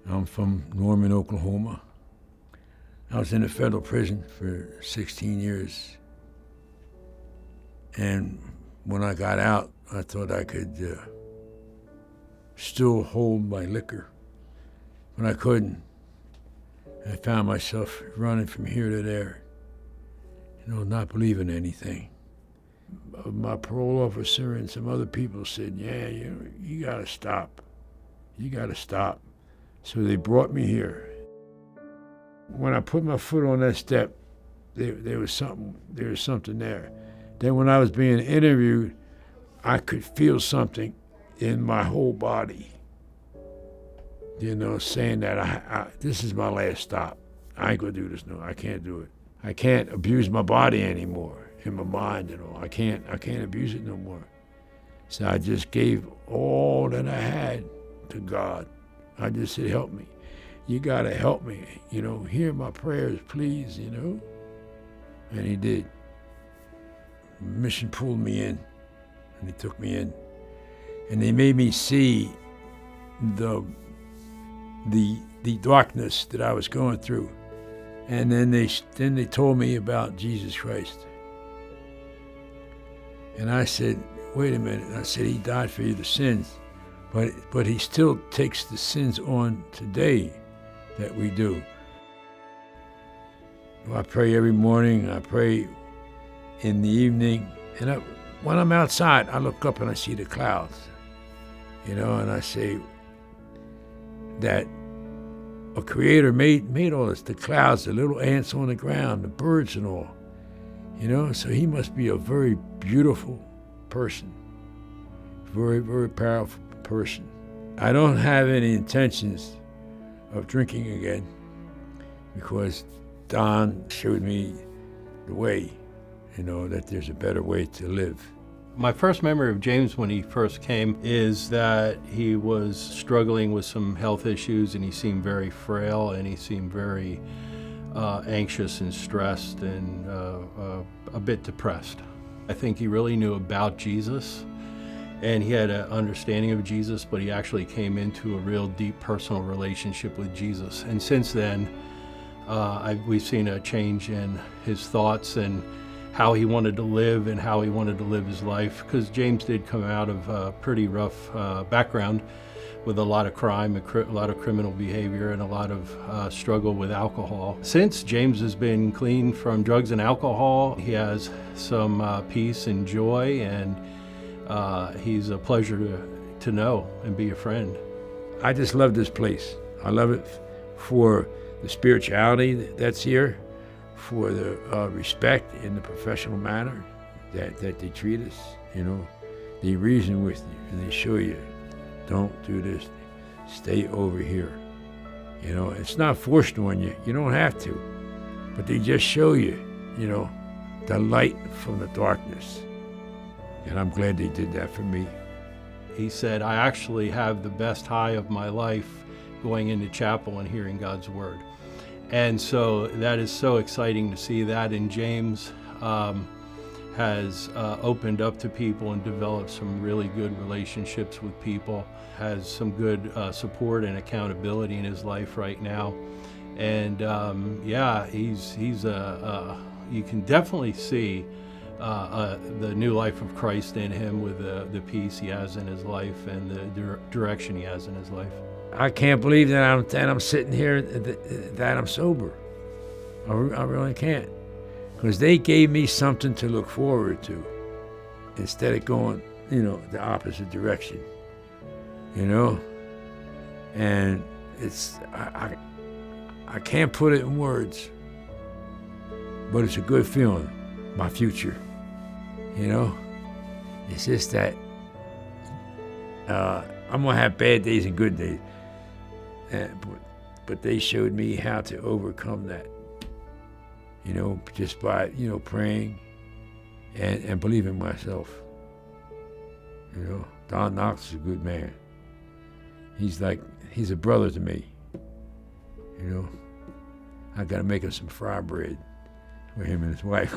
I'm from Norman, Oklahoma. I was in a federal prison for 16 years. And when I got out, I thought I could still hold my liquor, but I couldn't. I found myself running from here to there, not believing anything. My parole officer and some other people said, yeah, you gotta stop. You gotta stop. So they brought me here. When I put my foot on that step, there was something there. Then when I was being interviewed, I could feel something in my whole body, saying that this is my last stop. I ain't gonna do this no. I can't do it. I can't abuse my body anymore, in my mind and all. I can't abuse it no more. So I just gave all that I had to God. I just said, help me. You gotta help me. Hear my prayers, please. And He did. Mission pulled me in, and they took me in, and they made me see the darkness that I was going through, and then they told me about Jesus Christ, and I said, wait a minute. I said, He died for your sins, but He still takes the sins on today that we do. I pray every morning. I pray in the evening, and when I'm outside, I look up and I see the clouds, and I say that a Creator made all this, the clouds, the little ants on the ground, the birds and all, so He must be a very beautiful person, very, very powerful person. I don't have any intentions of drinking again because Don showed me the way, that there's a better way to live. My first memory of James when he first came is that he was struggling with some health issues, and he seemed very frail, and he seemed very anxious and stressed and a bit depressed. I think he really knew about Jesus, and he had an understanding of Jesus, but he actually came into a real deep personal relationship with Jesus. And since then, we've seen a change in his thoughts and how he wanted to live and how he wanted to live his life, because James did come out of a pretty rough background with a lot of crime, a lot of criminal behavior, and a lot of struggle with alcohol. Since James has been clean from drugs and alcohol, he has some peace and joy, and he's a pleasure to know and be a friend. I just love this place. I love it for the spirituality that's here, for the respect in the professional manner that they treat us. They reason with you and they show you, don't do this, stay over here. It's not forced on you. You don't have to, but they just show you, the light from the darkness. And I'm glad they did that for me. He said, I actually have the best high of my life going into chapel and hearing God's word. And so that is so exciting to see that. And James has opened up to people and developed some really good relationships with people, has some good support and accountability in his life right now. And he's you can definitely see the new life of Christ in him, with the peace he has in his life and the direction he has in his life. I can't believe that I'm sitting here, that I'm sober. I really can't. Because they gave me something to look forward to instead of going, the opposite direction. And it's, I can't put it in words, but it's a good feeling, my future. It's just that I'm going to have bad days and good days. But they showed me how to overcome that, just by, praying and believing myself. Don Knox is a good man. He's a brother to me. I got to make him some fry bread for him and his wife.